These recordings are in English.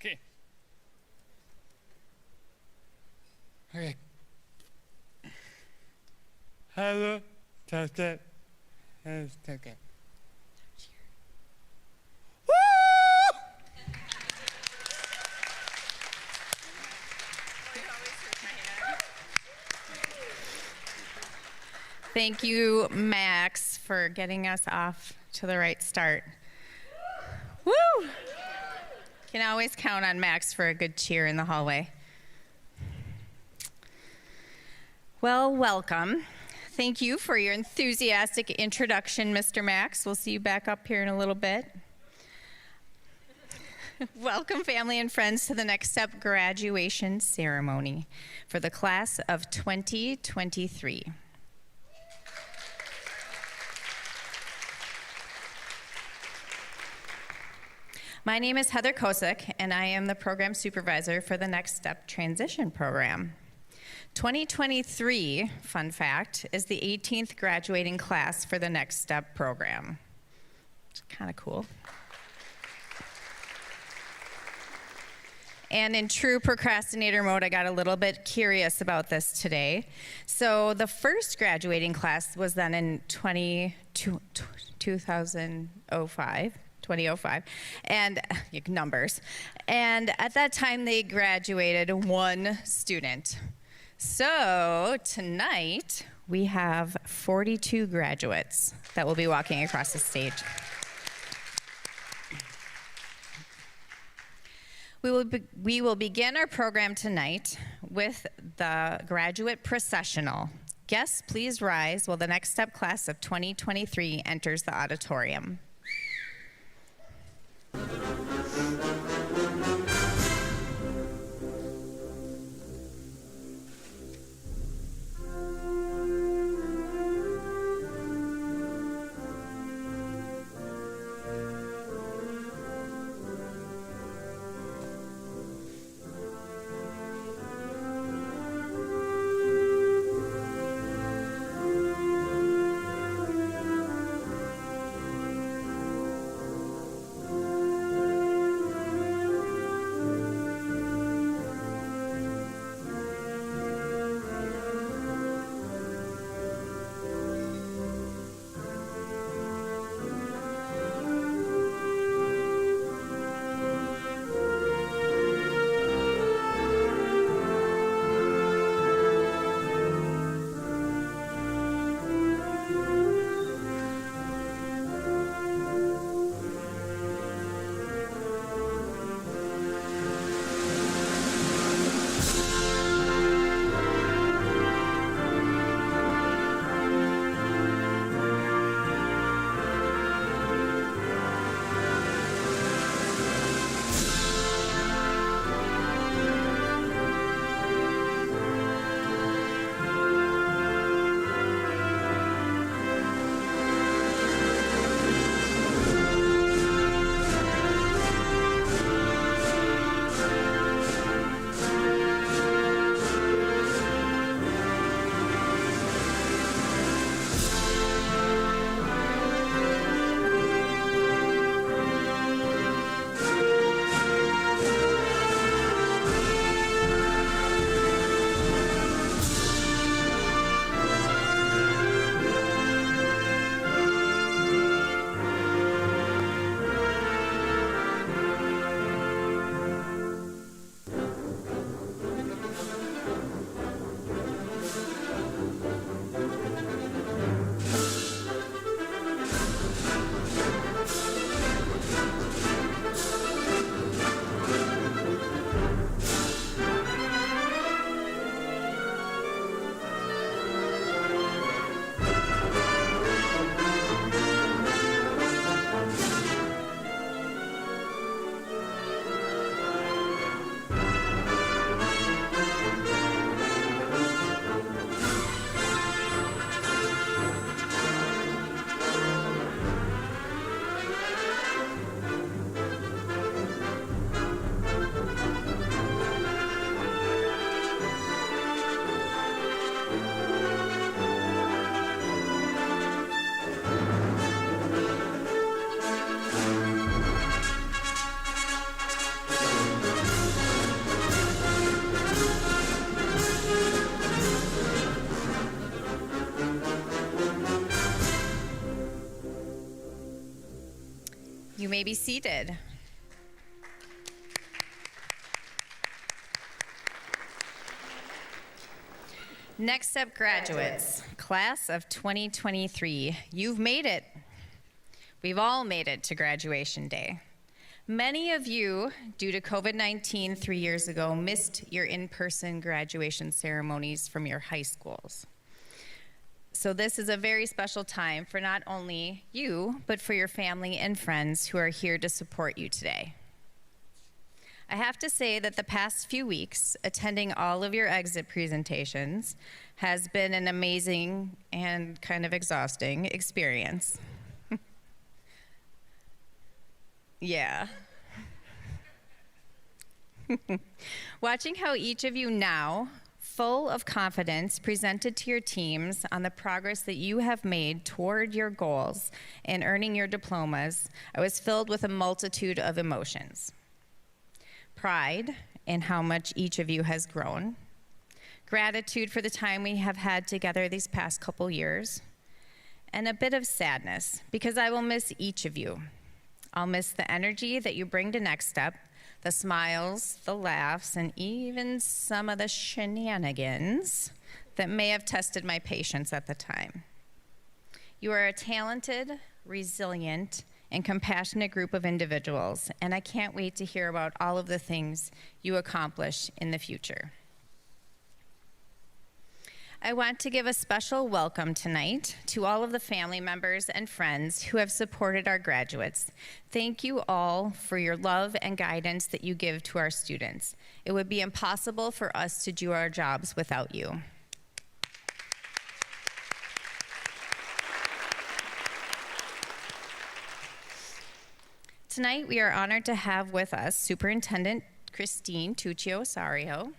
Okay. Okay. Hello, test it. Okay. Woo! Thank you, Max, for getting us off to the right start. Woo! Can always count on Max for a good cheer in the hallway. Well, welcome. Thank you for your enthusiastic introduction, Mr. Max. We'll see you back up here in a little bit. Welcome, family and friends, to the Next Step graduation ceremony for the class of 2023. My name is Heather Kosick, and I am the program supervisor for the Next Step Transition Program. 2023, fun fact, is the 18th graduating class for the Next Step program. It's kind of cool. And in true procrastinator mode, I got a little bit curious about this today. So the first graduating class was then in 2005, and numbers. And at that time, they graduated one student. So tonight, we have 42 graduates that will be walking across the stage. We will begin our program tonight with the graduate processional. Guests, please rise while the Next Step class of 2023 enters the auditorium. You may be seated. Next up, graduates, class of 2023. You've made it. We've all made it to graduation day. Many of you, due to COVID-19 3 years ago, missed your in-person graduation ceremonies from your high schools. So this is a very special time for not only you, but for your family and friends who are here to support you today. I have to say that the past few weeks, attending all of your exit presentations has been an amazing and kind of exhausting experience. Yeah. Watching how each of you now, full of confidence, presented to your teams on the progress that you have made toward your goals and earning your diplomas, I was filled with a multitude of emotions. Pride in how much each of you has grown, gratitude for the time we have had together these past couple years, and a bit of sadness because I will miss each of you. I'll miss the energy that you bring to Next Step, the smiles, the laughs, and even some of the shenanigans that may have tested my patience at the time. You are a talented, resilient, and compassionate group of individuals, and I can't wait to hear about all of the things you accomplish in the future. I want to give a special welcome tonight to all of the family members and friends who have supported our graduates. Thank you all for your love and guidance that you give to our students. It would be impossible for us to do our jobs without you. Tonight, we are honored to have with us Superintendent Christine Tuccio-Osario,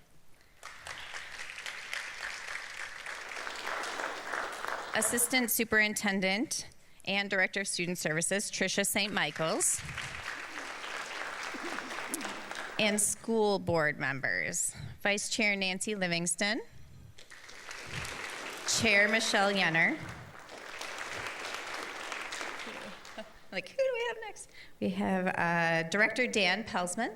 Assistant Superintendent and Director of Student Services, Tricia St. Michaels, and school board members, Vice Chair Nancy Livingston, Chair Michelle Yenner. Like, who do we have next? We have Director Dan Pelsman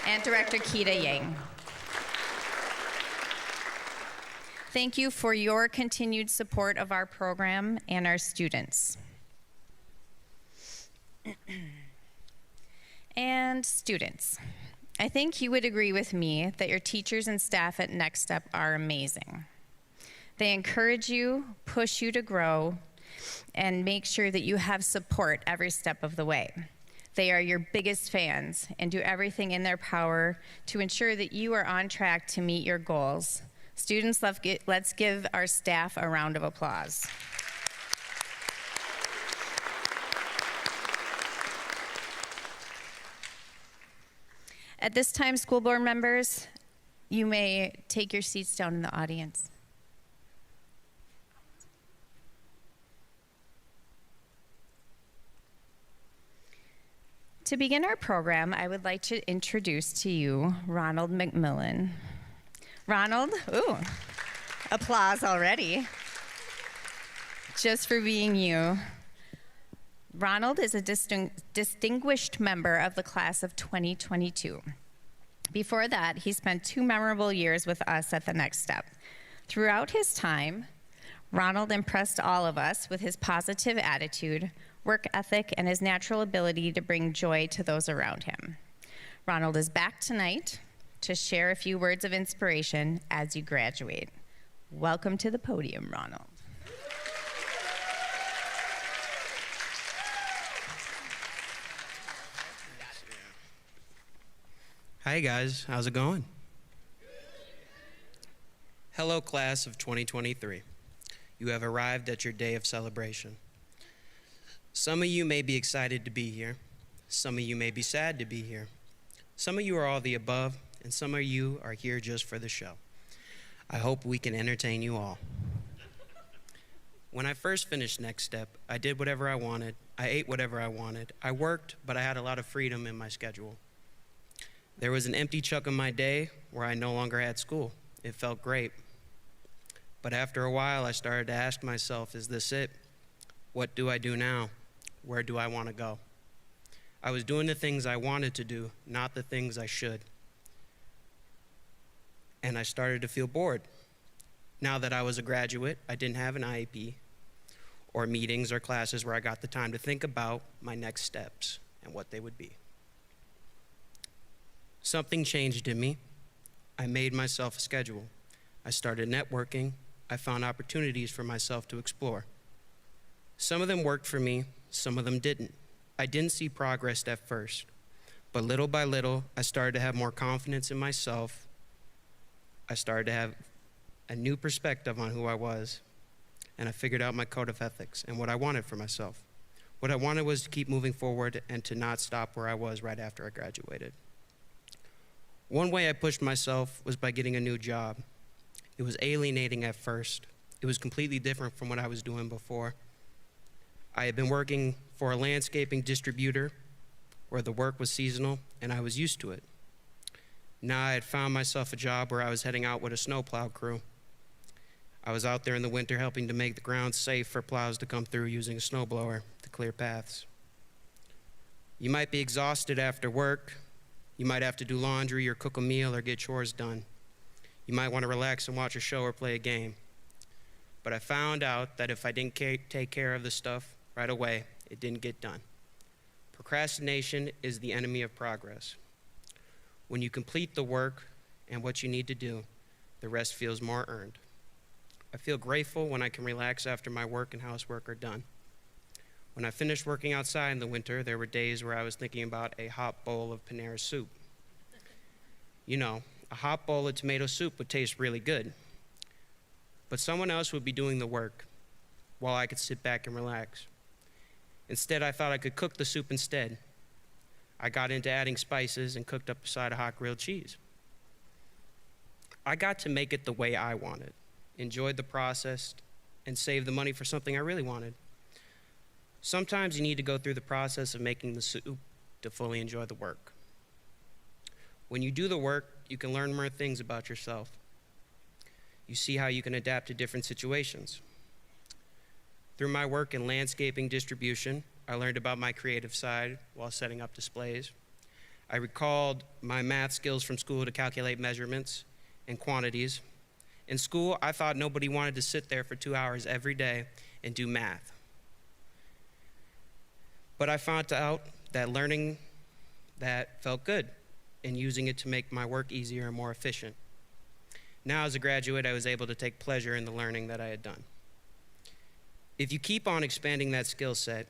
and Director Keita Yang. Thank you for your continued support of our program and our students. And students, I think you would agree with me that your teachers and staff at Next Step are amazing. They encourage you, push you to grow, and make sure that you have support every step of the way. They are your biggest fans and do everything in their power to ensure that you are on track to meet your goals. Students, let's give our staff a round of applause. At this time, school board members, you may take your seats down in the audience. To begin our program, I would like to introduce to you Ronald McMillan. Ronald, ooh, applause already, just for being you. Ronald is a distinguished member of the class of 2022. Before that, he spent 2 memorable years with us at the Next Step. Throughout his time, Ronald impressed all of us with his positive attitude, work ethic, and his natural ability to bring joy to those around him. Ronald is back tonight to share a few words of inspiration as you graduate. Welcome to the podium, Ronald. Hi guys, how's it going? Hello class of 2023. You have arrived at your day of celebration. Some of you may be excited to be here. Some of you may be sad to be here. Some of you are all the above, and some of you are here just for the show. I hope we can entertain you all. When I first finished Next Step, I did whatever I wanted. I ate whatever I wanted. I worked, but I had a lot of freedom in my schedule. There was an empty chunk of my day where I no longer had school. It felt great. But after a while, I started to ask myself, is this it? What do I do now? where do I want to go? I was doing the things I wanted to do, not the things I should. And I started to feel bored. Now that I was a graduate, I didn't have an IEP or meetings or classes where I got the time to think about my next steps and what they would be. Something changed in me. I made myself a schedule. I started networking. I found opportunities for myself to explore. Some of them worked for me, some of them didn't. I didn't see progress at first, but little by little, I started to have more confidence in myself. I started to have a new perspective on who I was, and I figured out my code of ethics and what I wanted for myself. What I wanted was to keep moving forward and to not stop where I was right after I graduated. One way I pushed myself was by getting a new job. It was alienating at first. It was completely different from what I was doing before. I had been working for a landscaping distributor where the work was seasonal, and I was used to it. Now I had found myself a job where I was heading out with a snowplow crew. I was out there in the winter helping to make the ground safe for plows to come through using a snowblower to clear paths. You might be exhausted after work. You might have to do laundry or cook a meal or get chores done. You might want to relax and watch a show or play a game. But I found out that if I didn't take care of the stuff right away, it didn't get done. Procrastination is the enemy of progress. When you complete the work and what you need to do, the rest feels more earned. I feel grateful when I can relax after my work and housework are done. When I finished working outside in the winter, there were days where I was thinking about a hot bowl of Panera soup. You know, a hot bowl of tomato soup would taste really good, but someone else would be doing the work while I could sit back and relax. Instead, I thought I could cook the soup instead. I got into adding spices and cooked up a side of hot grilled cheese. I got to make it the way I wanted, enjoyed the process, and saved the money for something I really wanted. Sometimes you need to go through the process of making the soup to fully enjoy the work. When you do the work, you can learn more things about yourself. You see how you can adapt to different situations. Through my work in landscaping distribution, I learned about my creative side while setting up displays. I recalled my math skills from school to calculate measurements and quantities. In school, I thought nobody wanted to sit there for 2 hours every day and do math. But I found out that learning that felt good and using it to make my work easier and more efficient. Now, as a graduate, I was able to take pleasure in the learning that I had done. If you keep on expanding that skill set,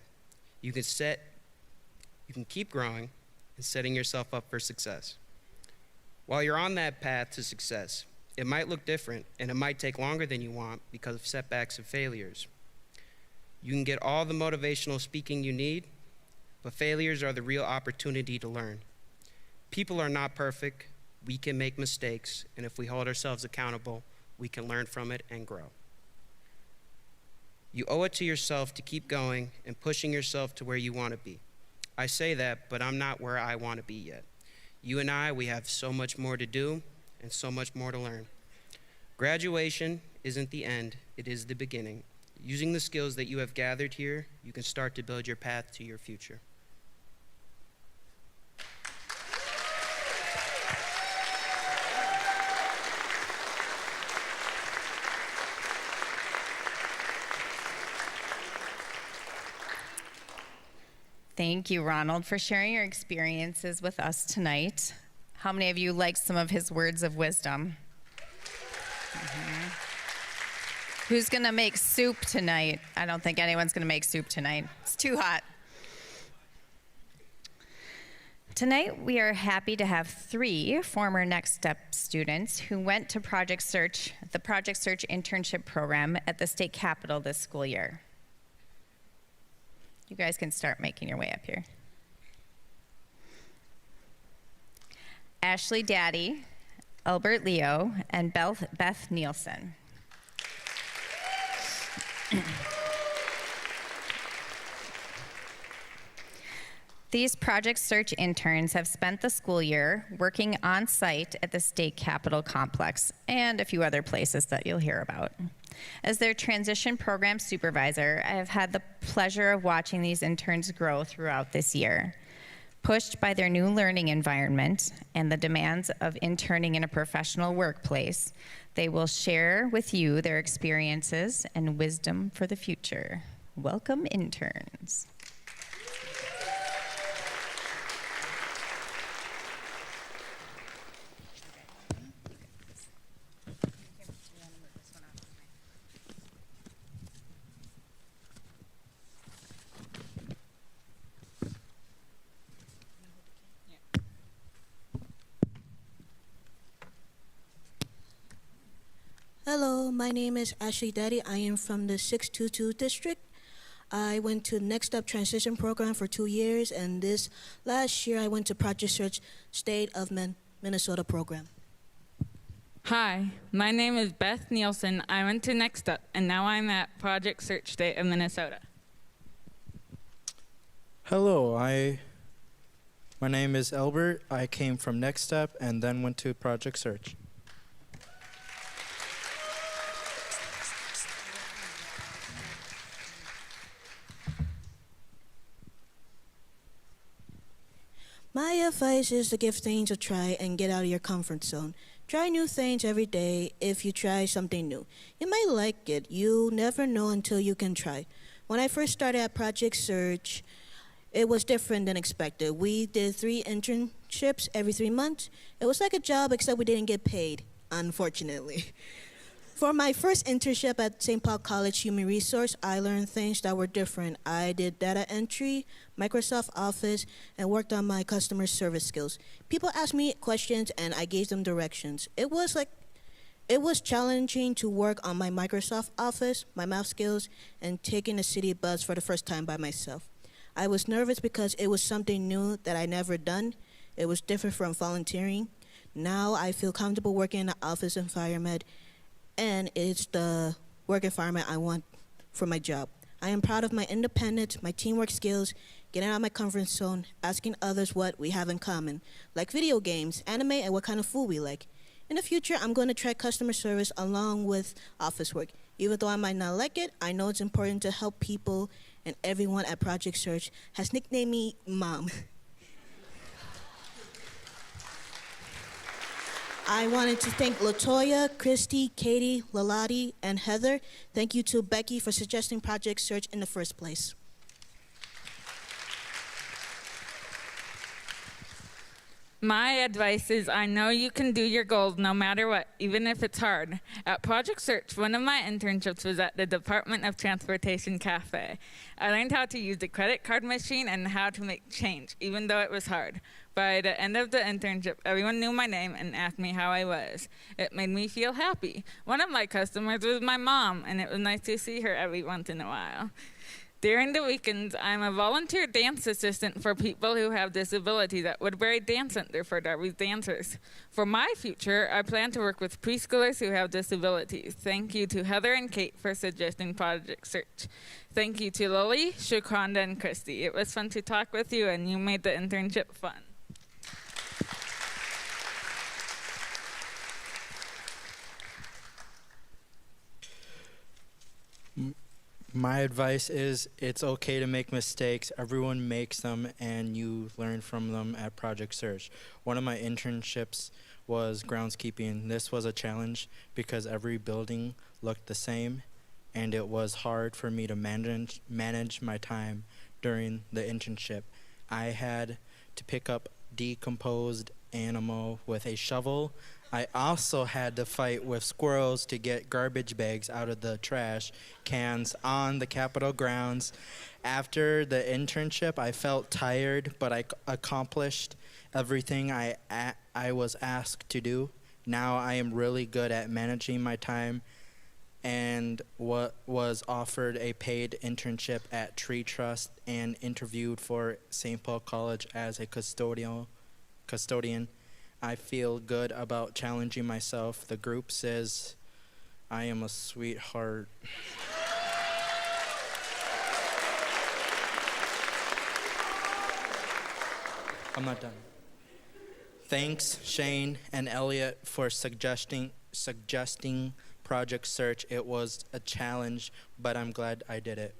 you can keep growing and setting yourself up for success. While you're on that path to success, it might look different and it might take longer than you want because of setbacks and failures. You can get all the motivational speaking you need, but failures are the real opportunity to learn. People are not perfect. We can make mistakes, and if we hold ourselves accountable, we can learn from it and grow. You owe it to yourself to keep going and pushing yourself to where you want to be. I say that, but I'm not where I want to be yet. You and I, we have so much more to do and so much more to learn. Graduation isn't the end, it is the beginning. Using the skills that you have gathered here, you can start to build your path to your future. Thank you, Ronald, for sharing your experiences with us tonight. How many of you like some of his words of wisdom? Who's going to make soup tonight? I don't think anyone's going to make soup tonight. It's too hot. Tonight, we are happy to have 3 former Next Step students who went to the Project Search internship program at the state capitol this school year. You guys can start making your way up here. Ashley Daddy, Albert Leo, and Beth Nielsen. These Project Search interns have spent the school year working on site at the State Capitol Complex and a few other places that you'll hear about. As their transition program supervisor, I have had the pleasure of watching these interns grow throughout this year. Pushed by their new learning environment and the demands of interning in a professional workplace, they will share with you their experiences and wisdom for the future. Welcome, interns. Hello, my name is Ashley Daddy. I am from the 622 district. I went to Next Up Transition Program for 2 years, and this last year I went to Project Search State of Minnesota program. Hi, my name is Beth Nielsen. I went to Next Up, and now I'm at Project Search State of Minnesota. Hello, my name is Albert. I came from Next Step and then went to Project Search. My advice is to give things a try and get out of your comfort zone. Try new things every day. If you try something new, you might like it. You never know until you can try. When I first started at Project Search, it was different than expected. We did 3 internships every 3 months. It was like a job, except we didn't get paid, unfortunately. For my first internship at St. Paul College Human Resource, I learned things that were different. I did data entry, Microsoft Office, and worked on my customer service skills. People asked me questions, and I gave them directions. It was challenging to work on my Microsoft Office, my math skills, and taking the city bus for the first time by myself. I was nervous because it was something new that I never done. It was different from volunteering. Now I feel comfortable working in an office environment, and it's the work environment I want for my job. I am proud of my independence, my teamwork skills, getting out of my comfort zone, asking others what we have in common, like video games, anime, and what kind of food we like. In the future, I'm going to try customer service along with office work. Even though I might not like it, I know it's important to help people, and everyone at Project Search has nicknamed me Mom. I wanted to thank Latoya, Christy, Katie, Lalati, and Heather. Thank you to Becky for suggesting Project Search in the first place. My advice is I know you can do your goals no matter what, even if it's hard. At Project Search, one of my internships was at the Department of Transportation Cafe. I learned how to use the credit card machine and how to make change, even though it was hard. By the end of the internship, everyone knew my name and asked me how I was. It made me feel happy. One of my customers was my mom, and it was nice to see her every once in a while. During the weekends, I'm a volunteer dance assistant for people who have disabilities at Woodbury Dance Center for Darby's dancers. For my future, I plan to work with preschoolers who have disabilities. Thank you to Heather and Kate for suggesting Project Search. Thank you to Lily, Shaquanda, and Christy. It was fun to talk with you, and you made the internship fun. My advice is it's okay to make mistakes. Everyone makes them, and you learn from them at Project Search. One of my internships was groundskeeping. This was a challenge because every building looked the same, and it was hard for me to manage my time during the internship. I had to pick up decomposed animal with a shovel. I also had to fight with squirrels to get garbage bags out of the trash cans on the Capitol grounds. After the internship, I felt tired, but I accomplished everything I was asked to do. Now I am really good at managing my time and was offered a paid internship at Tree Trust and interviewed for St. Paul College as a custodian. I feel good about challenging myself. The group says I am a sweetheart. I'm not done. Thanks, Shane and Elliot, for suggesting Project Search. It was a challenge, but I'm glad I did it.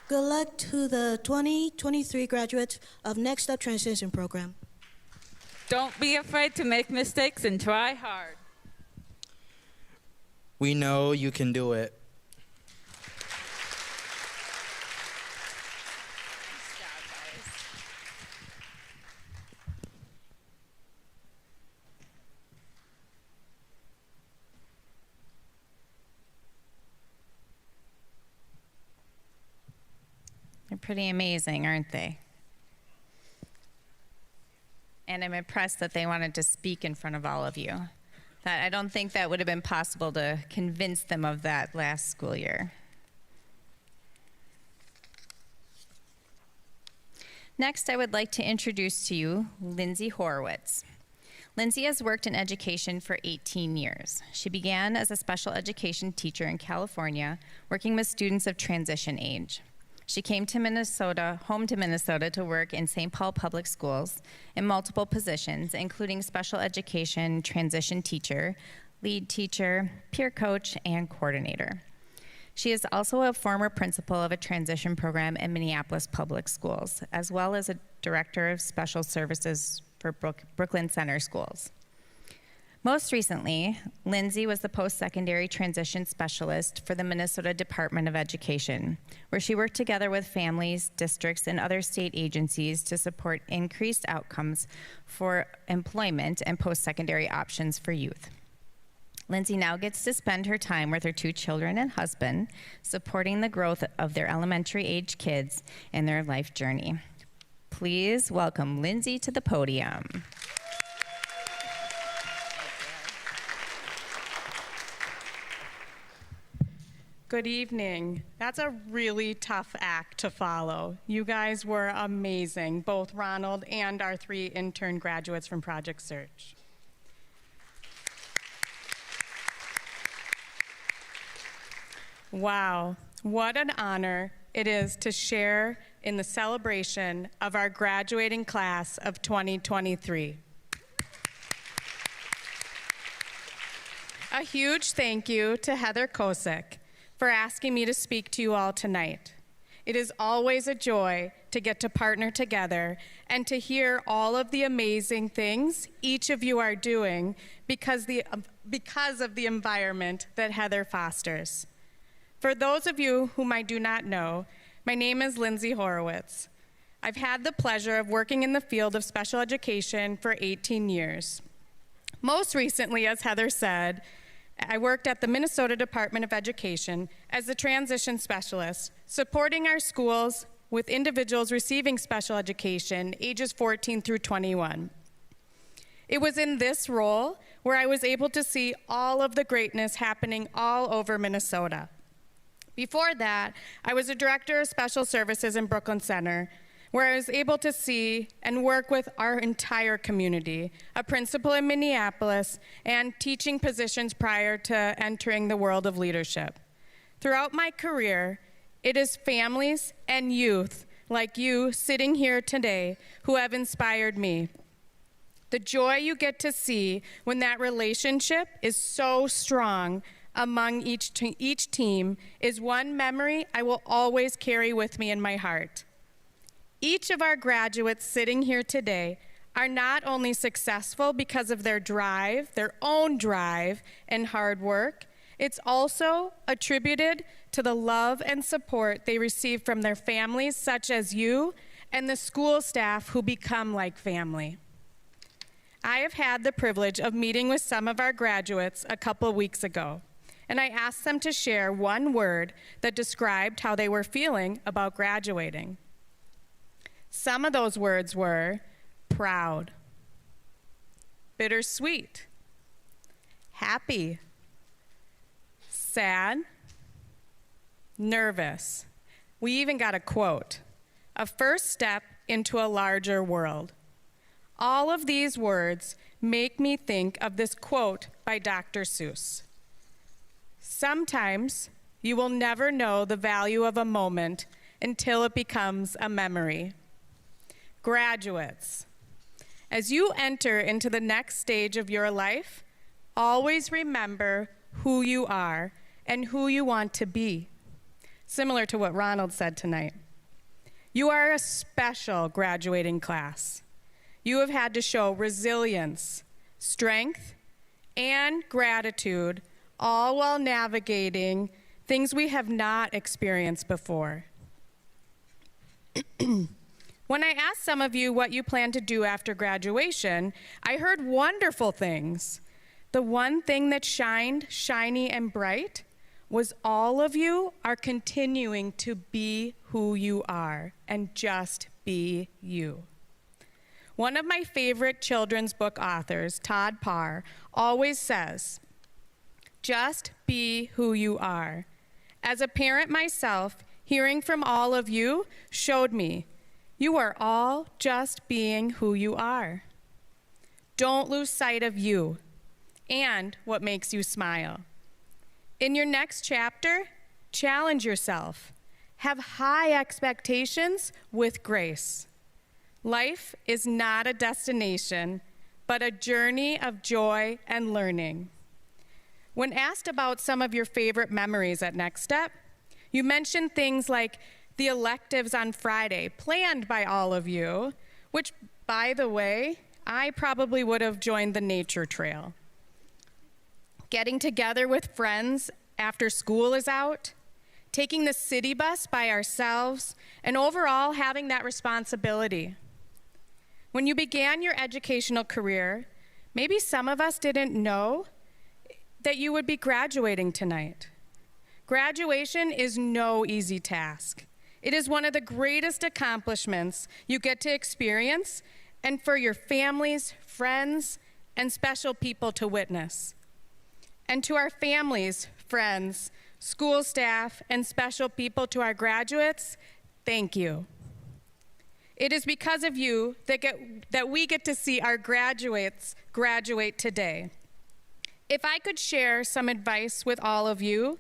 Good luck to the 2023 graduates of Next Up Transition Program. Don't be afraid to make mistakes and try hard. We know you can do it. They're pretty amazing, aren't they? And I'm impressed that they wanted to speak in front of all of you. I don't think that would have been possible to convince them of that last school year. Next, I would like to introduce to you Lindsay Horowitz. Lindsay has worked in education for 18 years. She began as a special education teacher in California, working with students of transition age. She came to Minnesota, home to Minnesota, to work in St. Paul Public Schools in multiple positions, including special education, transition teacher, lead teacher, peer coach, and coordinator. She is also a former principal of a transition program in Minneapolis Public Schools, as well as a director of special services for Brooklyn Center Schools. Most recently, Lindsay was the post-secondary transition specialist for the Minnesota Department of Education, where she worked together with families, districts, and other state agencies to support increased outcomes for employment and post-secondary options for youth. Lindsay now gets to spend her time with her 2 children and husband, supporting the growth of their elementary-age kids in their life journey. Please welcome Lindsay to the podium. Good evening. That's a really tough act to follow. You guys were amazing, both Ronald and our 3 intern graduates from Project Search. Wow, what an honor it is to share in the celebration of our graduating class of 2023. A huge thank you to Heather Kosick for asking me to speak to you all tonight. It is always a joy to get to partner together and to hear all of the amazing things each of you are doing because of the environment that Heather fosters. For those of you whom I do not know, my name is Lindsay Horowitz. I've had the pleasure of working in the field of special education for 18 years. Most recently, as Heather said, I worked at the Minnesota Department of Education as a transition specialist, supporting our schools with individuals receiving special education ages 14 through 21. It was in this role where I was able to see all of the greatness happening all over Minnesota. Before that, I was a director of special services in Brooklyn Center, where I was able to see and work with our entire community, a principal in Minneapolis, and teaching positions prior to entering the world of leadership. Throughout my career, it is families and youth like you sitting here today who have inspired me. The joy you get to see when that relationship is so strong among each team is one memory I will always carry with me in my heart. Each of our graduates sitting here today are not only successful because of their drive, their own drive and hard work, it's also attributed to the love and support they receive from their families, such as you, and the school staff who become like family. I have had the privilege of meeting with some of our graduates a couple of weeks ago, and I asked them to share one word that described how they were feeling about graduating. Some of those words were proud, bittersweet, happy, sad, nervous. We even got a quote, a first step into a larger world. All of these words make me think of this quote by Dr. Seuss. Sometimes you will never know the value of a moment until it becomes a memory. Graduates, as you enter into the next stage of your life, always remember who you are and who you want to be. Similar to what Ronald said tonight. You are a special graduating class. You have had to show resilience, strength, and gratitude, all while navigating things we have not experienced before. When I asked some of you what you plan to do after graduation, I heard wonderful things. The one thing that shined shiny and bright was all of you are continuing to be who you are and just be you. One of my favorite children's book authors, Todd Parr, always says, just be who you are. As a parent myself, hearing from all of you showed me you are all just being who you are. Don't lose sight of you and what makes you smile. In your next chapter, challenge yourself. Have high expectations with grace. Life is not a destination, but a journey of joy and learning. When asked about some of your favorite memories at Next Step, you mentioned things like the electives on Friday, planned by all of you, which, by the way, I probably would have joined the nature trail. Getting together with friends after school is out, taking the city bus by ourselves, and overall having that responsibility. When you began your educational career, maybe some of us didn't know that you would be graduating tonight. Graduation is no easy task. It is one of the greatest accomplishments you get to experience and for your families, friends, and special people to witness. And to our families, friends, school staff, and special people, to our graduates, thank you. It is because of you that we get to see our graduates graduate today. If I could share some advice with all of you,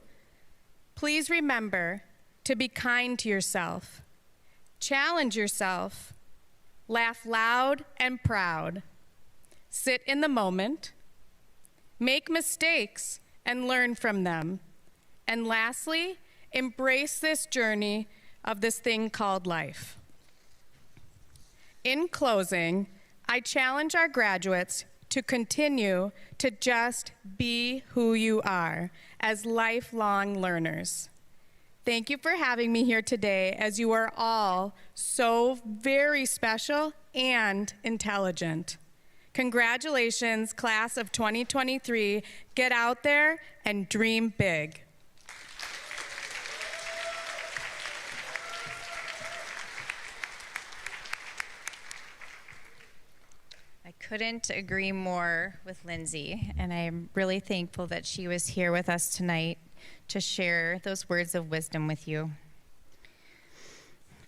please remember to be kind to yourself, challenge yourself, laugh loud and proud, sit in the moment, make mistakes and learn from them, and lastly, embrace this journey of this thing called life. In closing, I challenge our graduates to continue to just be who you are as lifelong learners. Thank you for having me here today, as you are all so very special and intelligent. Congratulations, class of 2023. Get out there and dream big. I couldn't agree more with Lindsay, and I'm really thankful that she was here with us tonight to share those words of wisdom with you.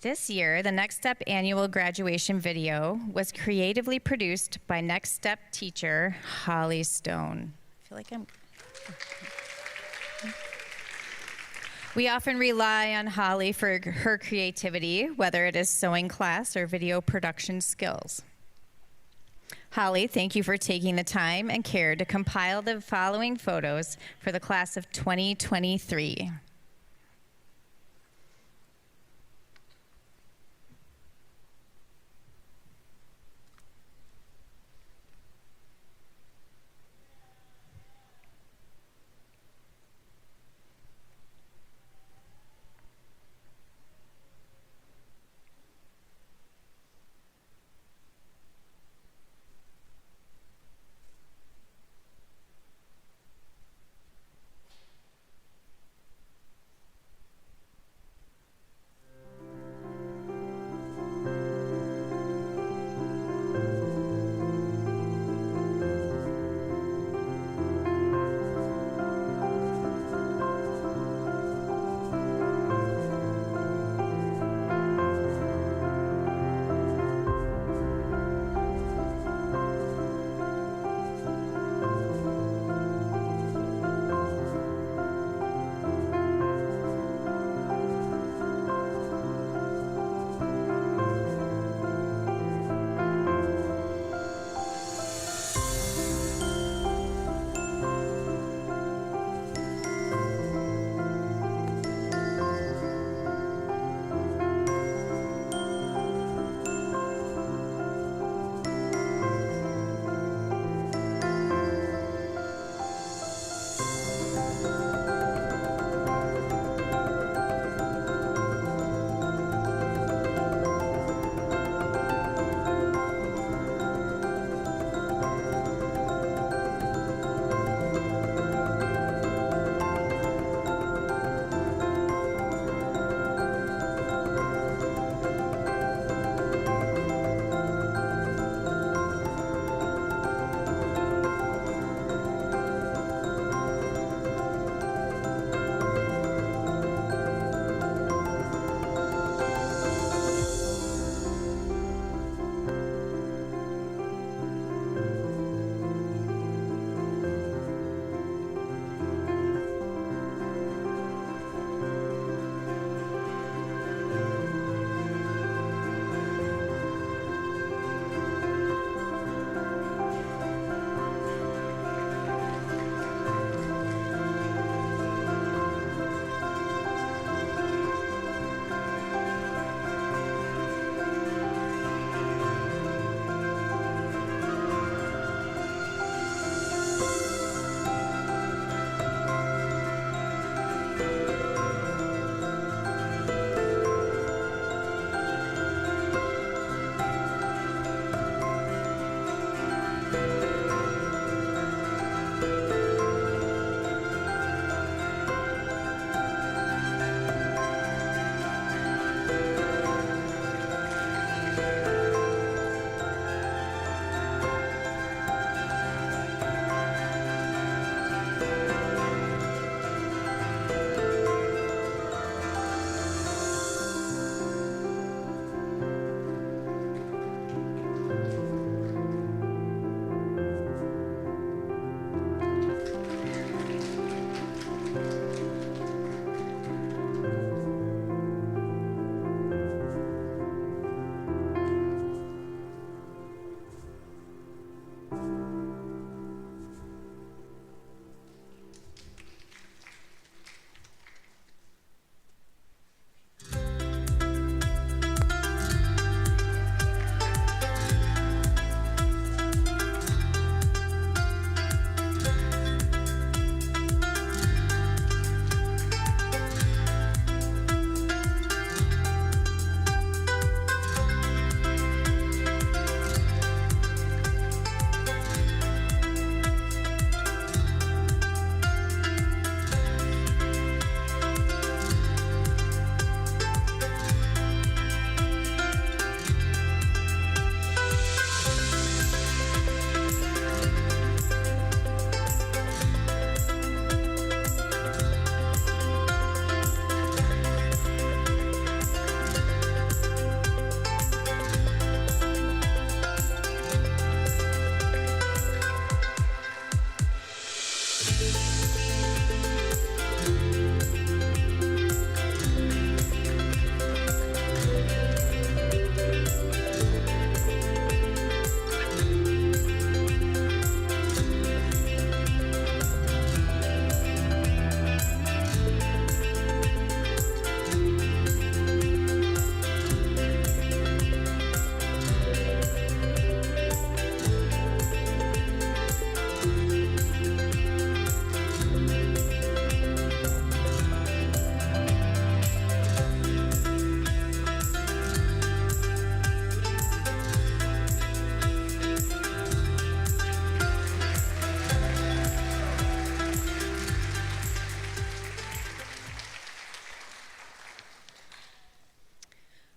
This year, the Next Step annual graduation video was creatively produced by Next Step teacher Holly Stone. I feel like We often rely on Holly for her creativity, whether it is sewing class or video production skills. Holly, thank you for taking the time and care to compile the following photos for the class of 2023.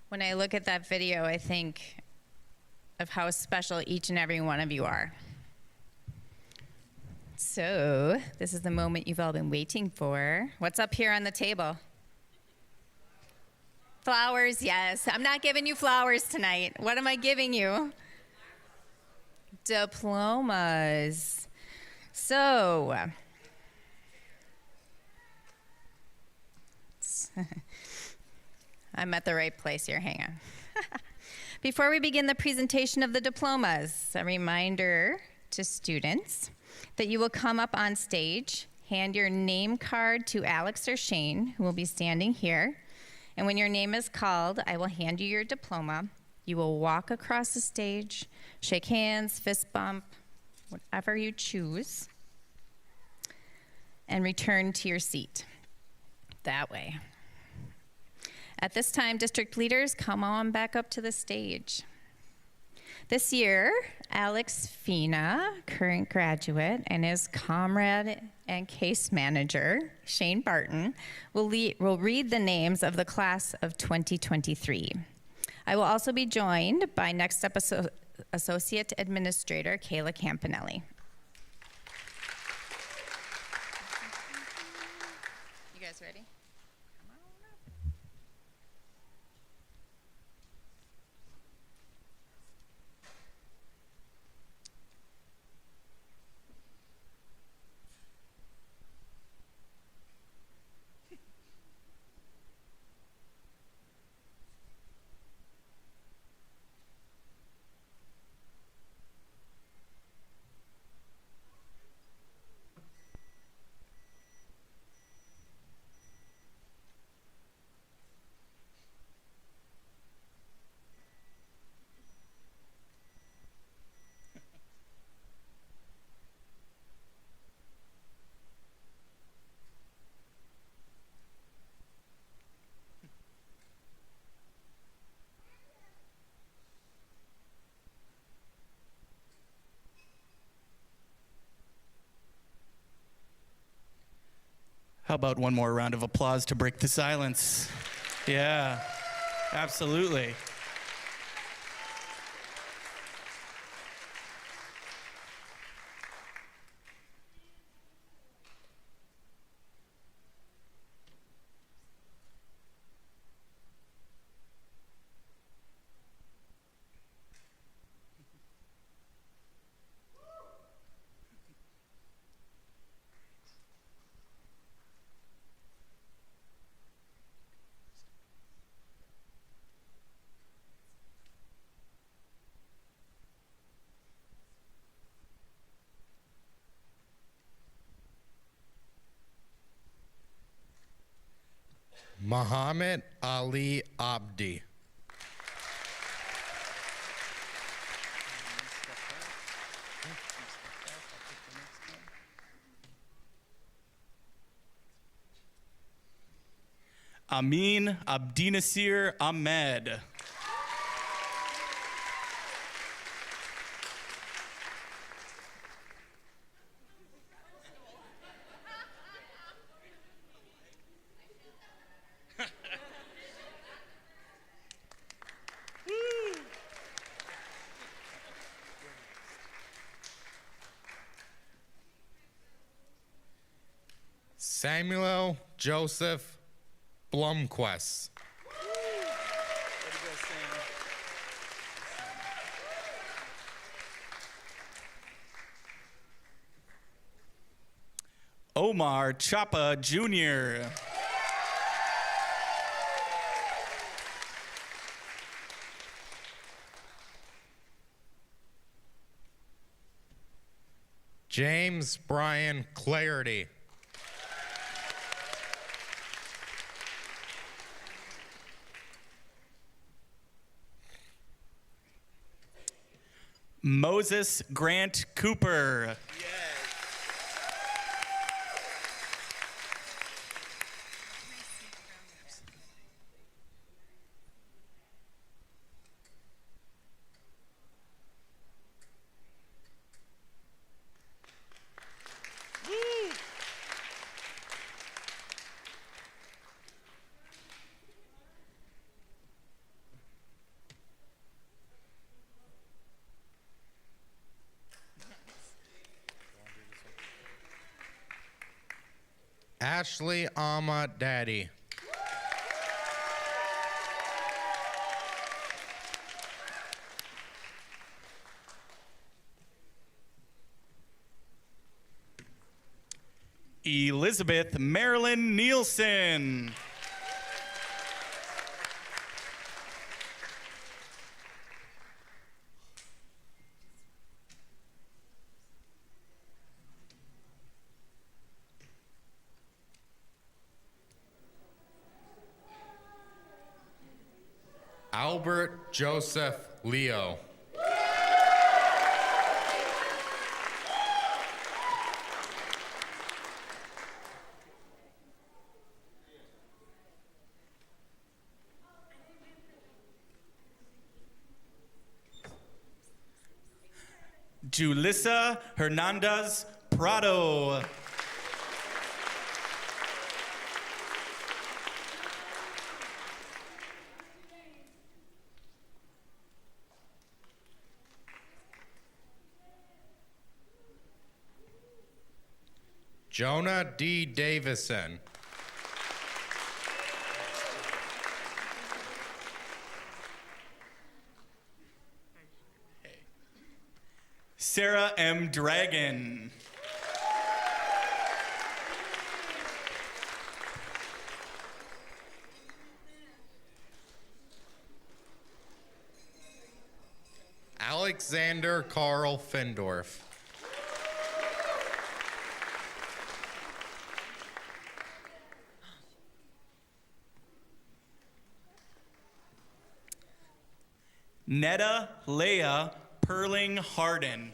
When I look at that video, I think of how special each and every one of you are. So, this is the moment you've all been waiting for. What's up here on the table? Flowers, yes. I'm not giving you flowers tonight. What am I giving you? Diplomas. So, I'm at the right place here. Hang on. Before we begin the presentation of the diplomas, a reminder to students that you will come up on stage, hand your name card to Alex or Shane, who will be standing here. And when your name is called, I will hand you your diploma. You will walk across the stage, shake hands, fist bump, whatever you choose, and return to your seat. That way. At this time, district leaders, come on back up to the stage. This year, Alex Fina, current graduate, and his comrade and case manager, Shane Barton, will read the names of the class of 2023. I will also be joined by Next Step Associate Administrator, Kayla Campanelli. You guys ready? How about one more round of applause to break the silence? Yeah, absolutely. Muhammad Ali Abdi. Amin Abdinasir Ahmed. Samuel Joseph Blumquist. Omar Chapa Jr. James Brian Clarity. Moses Grant Cooper. Ashley Ama Daddy. Elizabeth Marilyn Nielsen. Albert Joseph Leo. Julissa Hernandez Prado. Jonah D. Davison. Sarah M. Dragon. Alexander Carl Findorf. Netta Leah Perling Harden.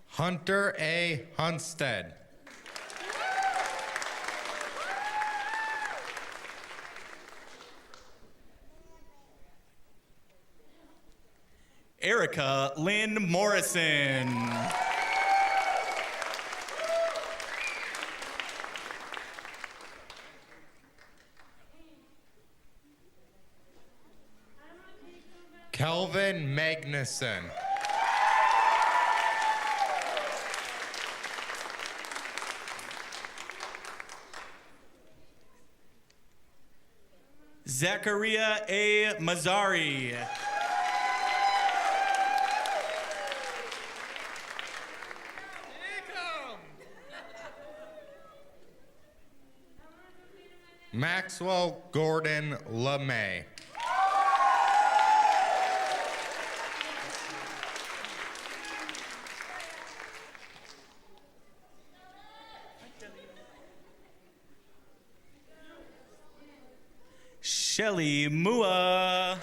Hunter A. Hunstead. Erica Lynn Morrison. Kelvin Magnuson. Zachariah A. Mazzari. Maxwell Gordon LeMay. Shelly Mua.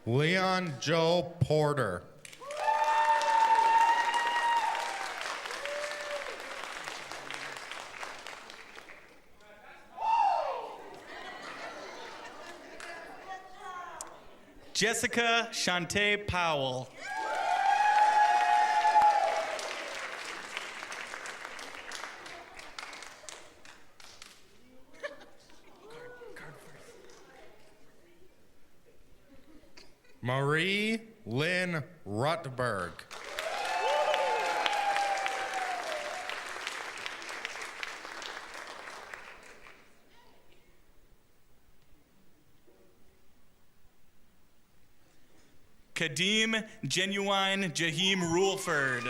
Leon Joe Porter. Jessica Shantae Powell. Marie Lynn Rutberg. Kadeem Genuine Jaheim Ruleford.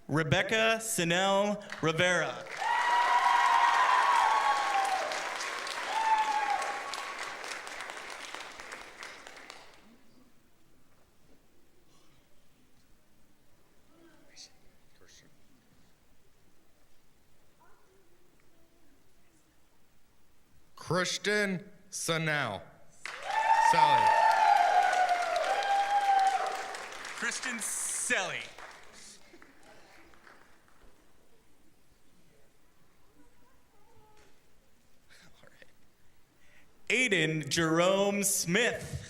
Rebecca Sinel Rivera. Christian Sannell. Sally. Kristen Selly. All right. Aiden Jerome Smith.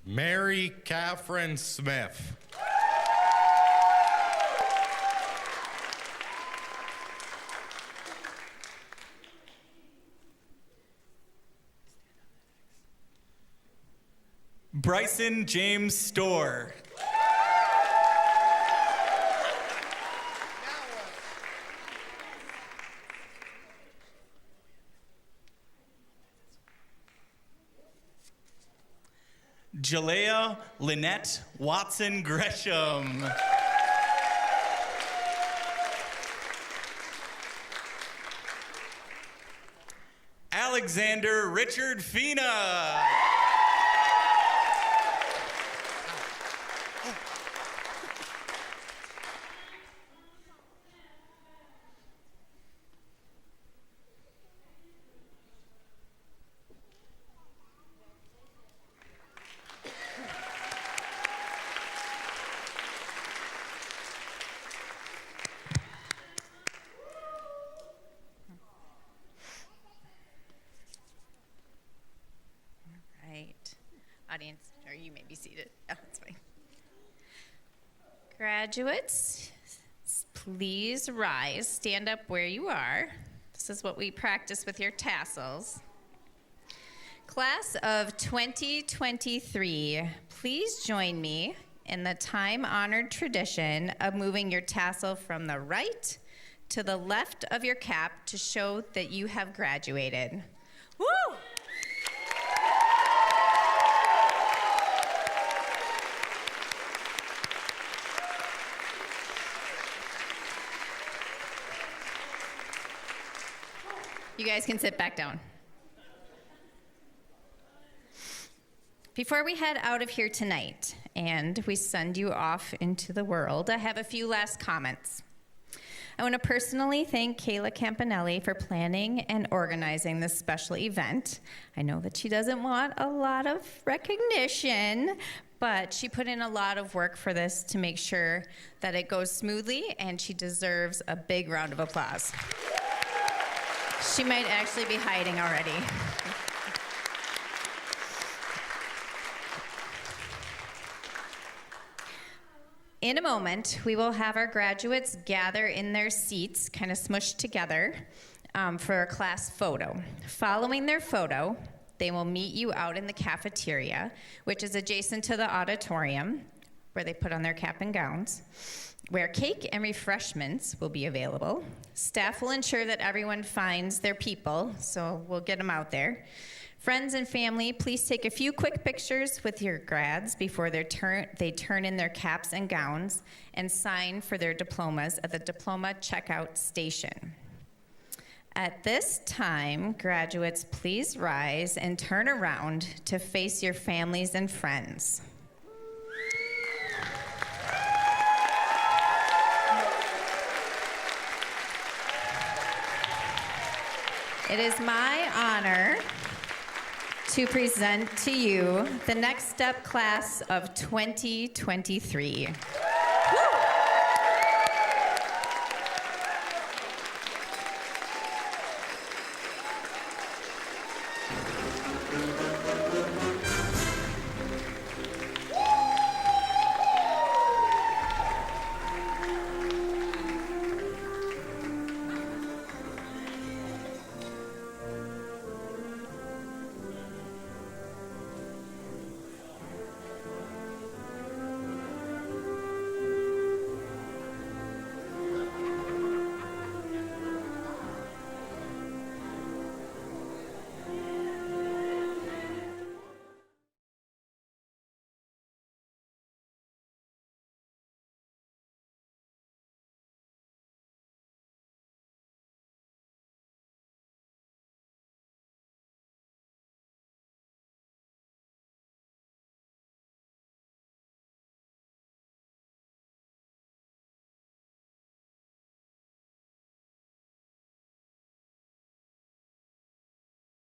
Mary Catherine Smith. Bryson James Storr. Jalea Lynette Watson Gresham. Alexander Richard Fina. Right. Audience, or you may be seated. Oh, that's fine. Graduates, please rise. Stand up where you are. This is what we practice with your tassels. Class of 2023, please join me in the time-honored tradition of moving your tassel from the right to the left of your cap to show that you have graduated. Woo! You guys can sit back down. Before we head out of here tonight and we send you off into the world, I have a few last comments. I want to personally thank Kayla Campanelli for planning and organizing this special event. I know that she doesn't want a lot of recognition, but she put in a lot of work for this to make sure that it goes smoothly, and she deserves a big round of applause. She might actually be hiding already. In a moment, we will have our graduates gather in their seats, kind of smushed together, for a class photo. Following their photo, they will meet you out in the cafeteria, which is adjacent to the auditorium, where they put on their cap and gowns, where cake and refreshments will be available. Staff will ensure that everyone finds their people, so we'll get them out there. Friends and family, please take a few quick pictures with your grads before they turn in their caps and gowns and sign for their diplomas at the diploma checkout station. At this time, graduates, please rise and turn around to face your families and friends. It is my honor to present to you the next step class of 2023.